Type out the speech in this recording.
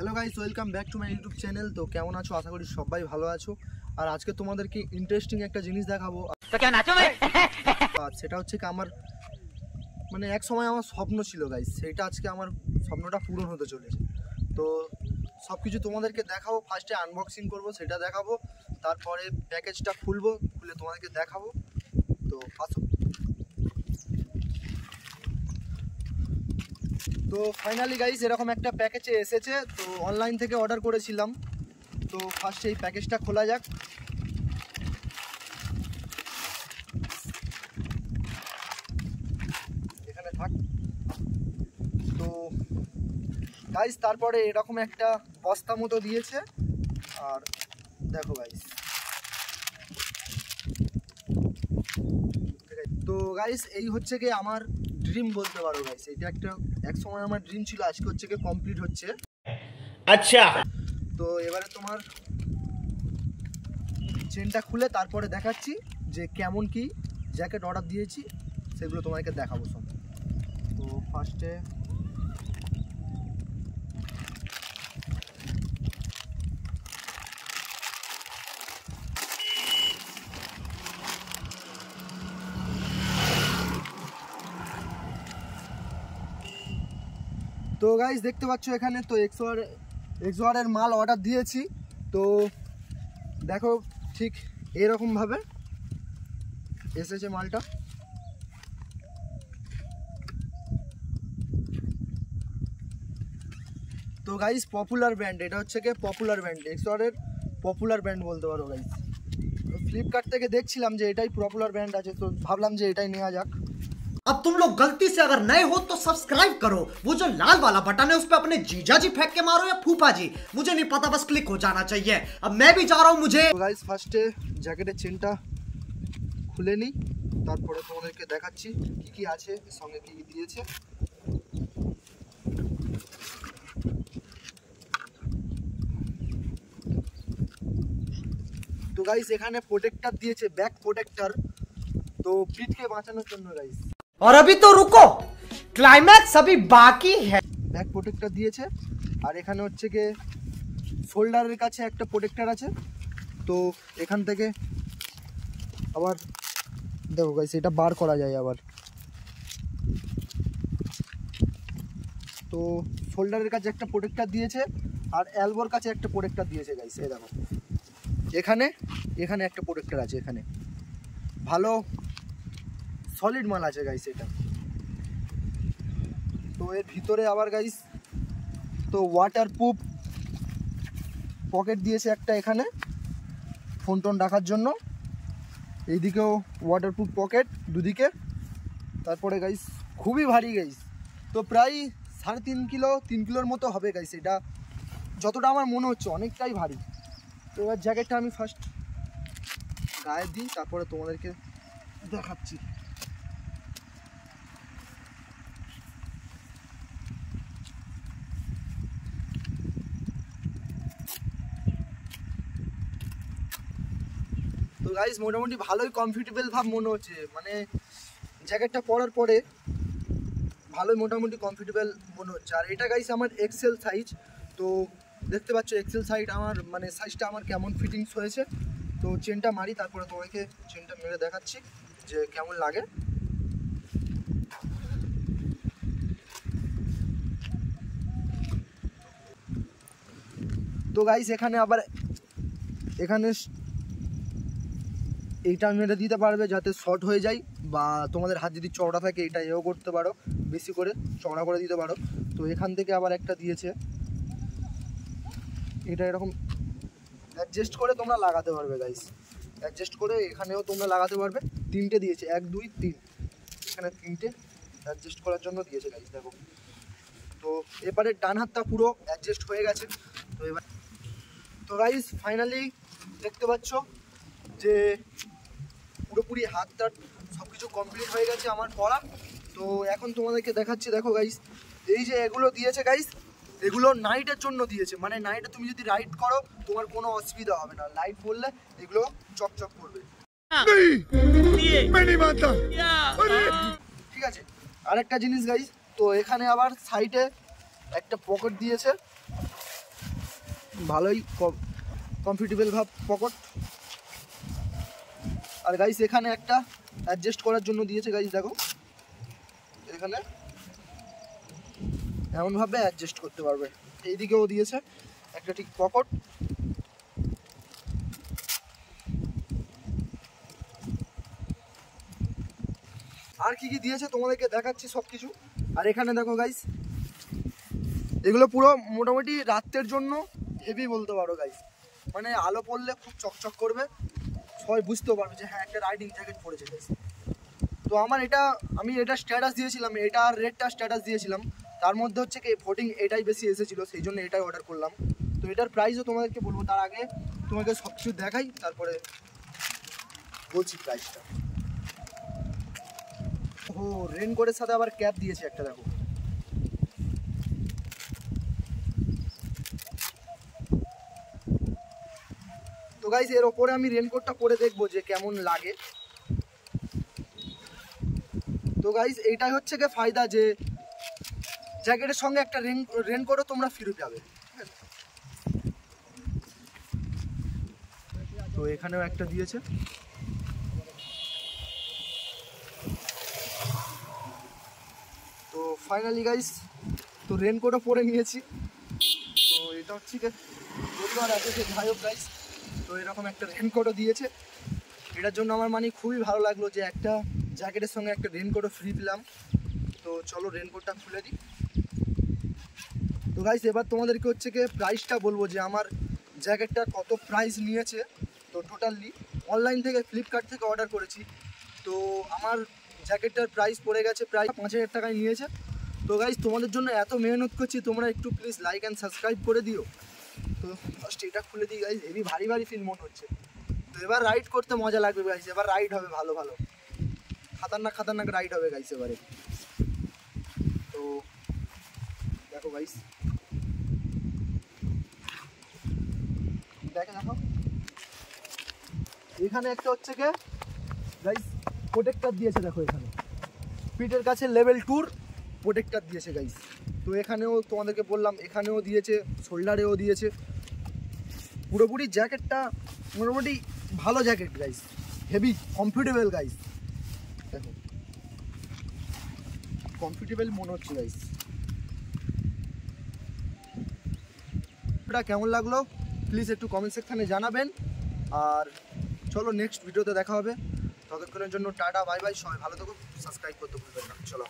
Hello guys, welcome back to my YouTube channel. তো কেমন আছো? আশা করি সবাই ভালো আছো। আর আজকে তোমাদেরকে ইন্টারেস্টিং একটা জিনিস দেখাবো। তো কেন আছো ভাই? আর সেটা হচ্ছে কি আমার মানে এক সময় আমার স্বপ্ন ছিল গাইস, সেটা আজকে আমার স্বপ্নটা পূরণ হতে চলেছে। তো সব কিছু তোমাদেরকে দেখাবো। ফার্স্টে আনবক্সিং করব, সেটা দেখাবো। তারপরে প্যাকেজটা খুলবো, খুলে তোমাদেরকে দেখাবো। তো আসো। তো ফাইনালি গাইস এরকম একটা প্যাকেজে এসেছে। তো অনলাইন থেকে অর্ডার করেছিলাম। তো ফার্স্টে এই প্যাকেজটা খোলা যাক। এখানে থাক। তো গাইস তারপরে এরকম একটা বস্তা মতো দিয়েছে। আর দেখো গাইস, তো গাইস এই হচ্ছে কি আমার ড্রিম বলতে পারো গাইস। এটা একটা এক সময় আমার ড্রিম ছিল, আজকে হচ্ছে কি কমপ্লিট হচ্ছে। আচ্ছা, তো এবারে তোমার চেনটা খুলে তারপরে দেখাচ্ছি যে কেমন কি জ্যাকেট অর্ডার দিয়েছি, সেগুলো তোমাকে দেখাবো সব। তো ফার্স্টে তো গাইস দেখতে পাচ্ছ এখানে তো এক্সওয়ারের মাল অর্ডার দিয়েছি। তো দেখো ঠিক এরকম ভাবে এসেছে মালটা। তো গাইস পপুলার ব্র্যান্ড, এটা হচ্ছে কি পপুলার ব্র্যান্ড, এক্সওয়ারের পপুলার ব্র্যান্ড বলতে পারো গাইস। ফ্লিপকার্ট থেকে দেখছিলাম যে এটাই পপুলার ব্র্যান্ড আছে, তো ভাবলাম যে এটাই নেওয়া যাক। अब तुम लोग गलती से अगर नए हो तो सब्सक्राइब करो, वो जो लाल वाला बटन है उस पे अपने जीजा जी फेंक के मारो या फूफा जी, मुझे नहीं पता, बस क्लिक हो जाना चाहिए। अब मैं भी जा रहा हूं। मुझे তো গাইস ফার্স্টে জ্যাকেটের চেনটা খুলে নিই, তারপরে তোমাদেরকে দেখাচ্ছি কি কি আছে, এর সঙ্গে কি কি দিয়েছে। তো গাইস এখানে প্রোটেক্টর দিয়েছে, ব্যাক প্রোটেক্টর, তো পিঠকে বাঁচানোর জন্য গাইস। और अभी तो रुको, क्लाइमैक्स अभी बाकी है। ব্যাক প্রোটেক্টর দিয়েছে। আর এখানে হচ্ছে কি শোল্ডারের কাছে একটা প্রোটেক্টর আছে। তো এখান থেকে আবার দেখো গাইস এটা বার করা যায় আবার। তো শোল্ডারের কাছে একটা প্রোটেক্টর দিয়েছে, আর এলবোর কাছে একটা প্রোটেক্টর দিয়েছে গাইস। এই দেখো এখানে এখানে একটা প্রোটেক্টর আছে, এখানে ভালো সলিড মাল আছে গাইস এটা। তো এর ভিতরে আবার গাইস তো ওয়াটারপ্রুফ পকেট দিয়েছে একটা, এখানে ফোন টোন রাখার জন্য। এইদিকেও ওয়াটারপ্রুফ পকেট দুদিকে। তারপরে গাইস খুবই ভারী গাইস, তো প্রায় 3.5 কিলো 3 কিলোর মতো হবে গাইস এটা, যতটা আমার মনে হচ্ছে অনেকটাই ভারী। তো এবার জ্যাকেটটা আমি ফার্স্ট গায়ে দিই, তারপরে তোমাদেরকে দেখাচ্ছি। তো গাইস মোটামুটি ভালোই কমফর্টেবল ভাব মনে হচ্ছে, মানে জ্যাকেটটা পরার পরে ভালোই মোটামুটি কমফর্টেবল মনে হচ্ছে। আর এটা গাইস আমার এক্সেল সাইজ। তো দেখতে পাচ্ছ এক্সেল সাইজ আমার, মানে সাইজটা আমার কেমন ফিটিংস হয়েছে। তো চেনটা মারি, তারপরে তোমাকে চেনটা মেরে দেখাচ্ছি যে কেমন লাগে। তো গাইস এখানে আবার এখানে এইটা মেরে দিতে পারবে যাতে শর্ট হয়ে যায়, বা তোমাদের হাত যদি চওড়া থাকে এটা এও করতে পারো, বেশি করে চওড়া করে দিতে পারো। তো এখান থেকে আবার একটা দিয়েছে, এটা এরকম অ্যাডজাস্ট করে তোমরা লাগাতে পারবে গাইস। অ্যাডজাস্ট করে এখানেও তোমরা লাগাতে পারবে। 3টে দিয়েছে, 1 2 3, এখানে 3টে অ্যাডজাস্ট করার জন্য দিয়েছে গাইস। দেখো তো এবারে ডান হাতটা পুরো অ্যাডজাস্ট হয়ে গেছে। তো এবার তো গাইস ফাইনালি দেখতে পাচ্ছ যে পুরোপুরি হাতটা সব কিছু কমপ্লিট হয়ে গেছে আমার পরা। তো এখন তোমাদেরকে দেখাচ্ছি। দেখো গাইস এই যে এগুলো দিয়েছে গাইস, এগুলো নাইটের জন্য দিয়েছে, মানে নাইটে তুমি যদি রাইড করো তোমার কোনো অসুবিধা হবে না, লাইট পড়লে এগুলো চকচক করবে। ঠিক আছে, আরেকটা জিনিস গাইস, তো এখানে আবার সাইডে একটা পকেট দিয়েছে। ভালোই কমফর্টেবল ভাব পকেট। আর গাইস এখানে একটা অ্যাডজাস্ট করার জন্য দিয়েছে গাইস, দেখো এখানে এমনভাবে অ্যাডজাস্ট করতে পারবে। এইদিকেও দিয়েছে একটা ঠিক পকেট। আর কি কি দিয়েছে তোমাদেরকে দেখাচ্ছি সব কিছু। আর এখানে দেখো গাইস, এগুলো পুরো মোটামুটি রাতের জন্য হেভি বলতে পারো গাইস, মানে আলো পড়লে খুব চকচক করবে, সবাই বুঝতেও পারবে যে হ্যাঁ একটা রাইডিং জ্যাকেট পরেছে গাইস। তো আমি এটা স্ট্যাটাস দিয়েছিলাম, এটা আর রেডটা স্ট্যাটাস দিয়েছিলাম, তার মধ্যে হচ্ছে কি ভোটিং এটাই বেশি এসেছিলো, সেই জন্য এটাই অর্ডার করলাম। তো এটার প্রাইসও তোমাদেরকে বলবো, তার আগে তোমাকে সব কিছু দেখাই তারপরে বলছি প্রাইসটা। ও রেনকোটের সাথে আবার ক্যাপ দিয়েছে একটা, দেখো তো গাইস এর ওপরে আমি রেনকোটটা পরে দেখবো যে কেমন লাগে। তো গাইস এইটাই হচ্ছে কি ফায়দা, যে জ্যাকেটের সঙ্গে একটা রেনকোটও তোমরা ফ্রি পাবে। তো এখানেও একটা দিয়েছে। তো ফাইনালি গাইস তো রেনকোটও পরে নিয়েছি। তো এটা হচ্ছে কি রবিবার আছে, যে যাই হোক গাইস তো এরকম একটা রেনকোটও দিয়েছে। এটার জন্য আমার মানে খুবই ভালো লাগলো যে একটা জ্যাকেটের সঙ্গে একটা রেনকোটও ফ্রি পেলাম। তো চলো রেনকোটটা খুলে দিই। তো গাইস এবার তোমাদেরকে হচ্ছে কি প্রাইসটা বলবো, যে আমার জ্যাকেটটা কত প্রাইস নিয়েছে। তো টোটালি অনলাইন থেকে ফ্লিপকার্ট থেকে অর্ডার করেছি। তো আমার জ্যাকেটটার প্রাইস পড়ে গেছে প্রায় 5000 টাকায় নিয়েছে। তো গাইস তোমাদের জন্য এত মেহনত করছি, তোমরা একটু প্লিজ লাইক অ্যান্ড সাবস্ক্রাইব করে দিও। তো ফার্স্ট এটা খুলে দিই গাইস, হেভি ভারী ভারী ফিল মনে হচ্ছে। তো এবার রাইড করতে মজা লাগবে গাইস, এবার রাইড হবে ভালো ভালো খাতারনাক রাইড হবে গাইস এবারে। তো দেখো গাইস, দেখো এখানে একটা হচ্ছে কি গাইস প্রোটেক্টর দিয়েছে, দেখো এখানে পিঠের কাছে লেভেল 2 প্রোটেক্টর দিয়েছে গাইস। তো এখানেও তোমাদেরকে বললাম, এখানেও দিয়েছে, শোল্ডারেও দিয়েছে। পুরোপুরি জ্যাকেটটা মোটামুটি ভালো jacket guys, heavy comfortable guys, দেখো কমফর্টেবল মনে হচ্ছে গাইস। এটা কেমন লাগলো প্লিজ একটু কমেন্ট সেকশনে জানাবেন। আর চলো নেক্সট ভিডিওতে দেখা হবে, ততক্ষণের জন্য টাটা বাই বাই, সবাই ভালো থাকো, সাবস্ক্রাইব করতে ভুলবেন না। চলো।